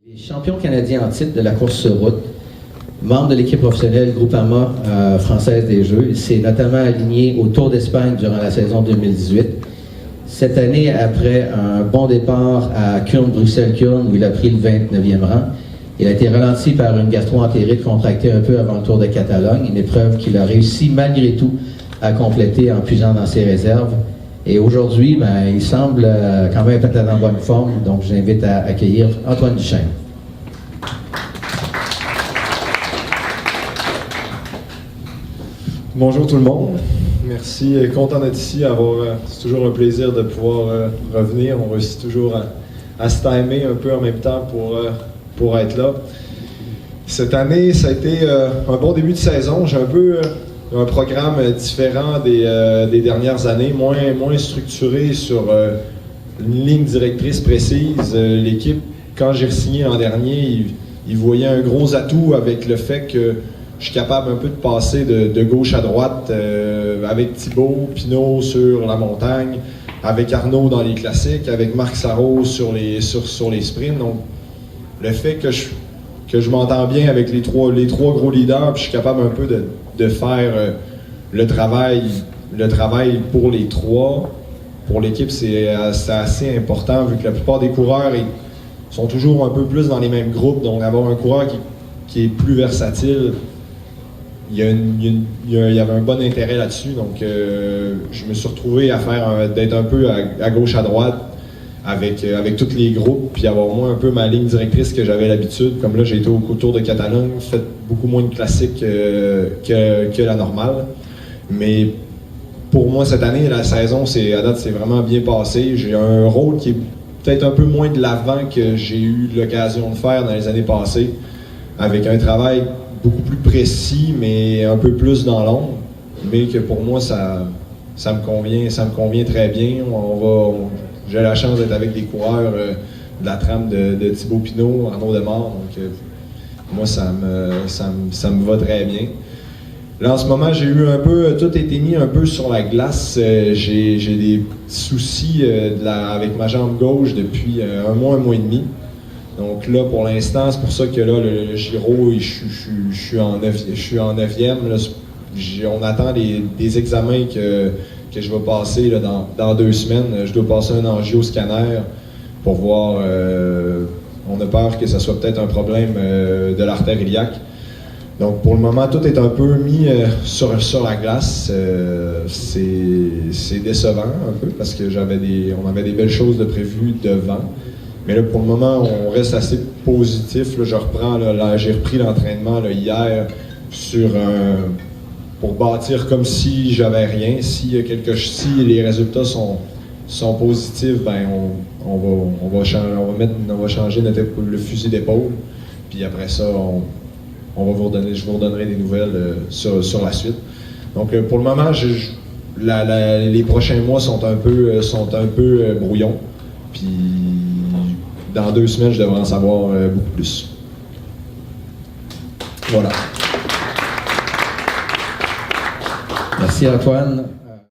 Les champions canadiens en titre de la course sur route, membre de l'équipe professionnelle Groupama française des Jeux, s'est notamment aligné au Tour d'Espagne durant la saison 2018. Cette année, après un bon départ à Kuurne-Bruxelles-Kuurne, où il a pris le 29e rang, il a été ralenti par une gastro-entérite contractée un peu avant le Tour de Catalogne, une épreuve qu'il a réussi malgré tout à compléter en puisant dans ses réserves. Et aujourd'hui, il semble quand même être en bonne forme, donc je l'invite à accueillir Antoine Duchesne. Bonjour tout le monde, merci, content d'être ici, c'est toujours un plaisir de pouvoir revenir, on réussit toujours à se timer un peu en même temps pour être là. Cette année, ça a été un bon début de saison, j'ai un peu un programme différent des dernières années, moins structuré sur une ligne directrice précise. L'équipe, quand j'ai re-signé l'an dernier, il voyait un gros atout avec le fait que je suis capable un peu de passer de gauche à droite avec Thibaut Pinot sur la montagne, avec Arnaud dans les classiques, avec Marc Sarrault sur les sprints. Donc, le fait que je m'entends bien avec les trois gros leaders, puis je suis capable un peu de faire le travail pour les trois. Pour l'équipe, c'est assez important, vu que la plupart des coureurs sont toujours un peu plus dans les mêmes groupes. Donc, avoir un coureur qui est plus versatile, il y avait un bon intérêt là-dessus. Donc, je me suis retrouvé d'être un peu à gauche, à droite, avec tous les groupes, puis avoir moi un peu ma ligne directrice que j'avais l'habitude. Comme là, j'ai été au Tour de Catalogne, fait beaucoup moins de classiques que la normale. Mais pour moi, cette année, la saison, à date, c'est vraiment bien passé. J'ai un rôle qui est peut-être un peu moins de l'avant que j'ai eu l'occasion de faire dans les années passées, avec un travail beaucoup plus précis, mais un peu plus dans l'ombre. Mais que pour moi, ça me convient très bien. J'ai la chance d'être avec des coureurs de la trame de Thibaut Pinot, Arnaud Demare, donc moi ça me va très bien. Là en ce moment tout a été mis un peu sur la glace. J'ai des soucis avec ma jambe gauche depuis un mois et demi. Donc là pour l'instant, c'est pour ça que là le Giro, je suis en 9e. Là, on attend des examens que je vais passer là, dans 2 semaines. Je dois passer un angio-scanner pour voir. On a peur que ça soit peut-être un problème de l'artère iliaque. Donc pour le moment, tout est un peu mis sur la glace. C'est décevant un peu parce que on avait des belles choses de prévues devant. Mais là, pour le moment, on reste assez positif. Là, j'ai repris l'entraînement là, hier pour bâtir comme si j'avais rien. Si les résultats sont positifs, on va changer le fusil d'épaule. Puis après ça, je vous redonnerai des nouvelles sur la suite. Donc pour le moment, les prochains mois sont un peu brouillons. Puis dans 2 semaines, je devrais en savoir beaucoup plus. Voilà. Merci Antoine.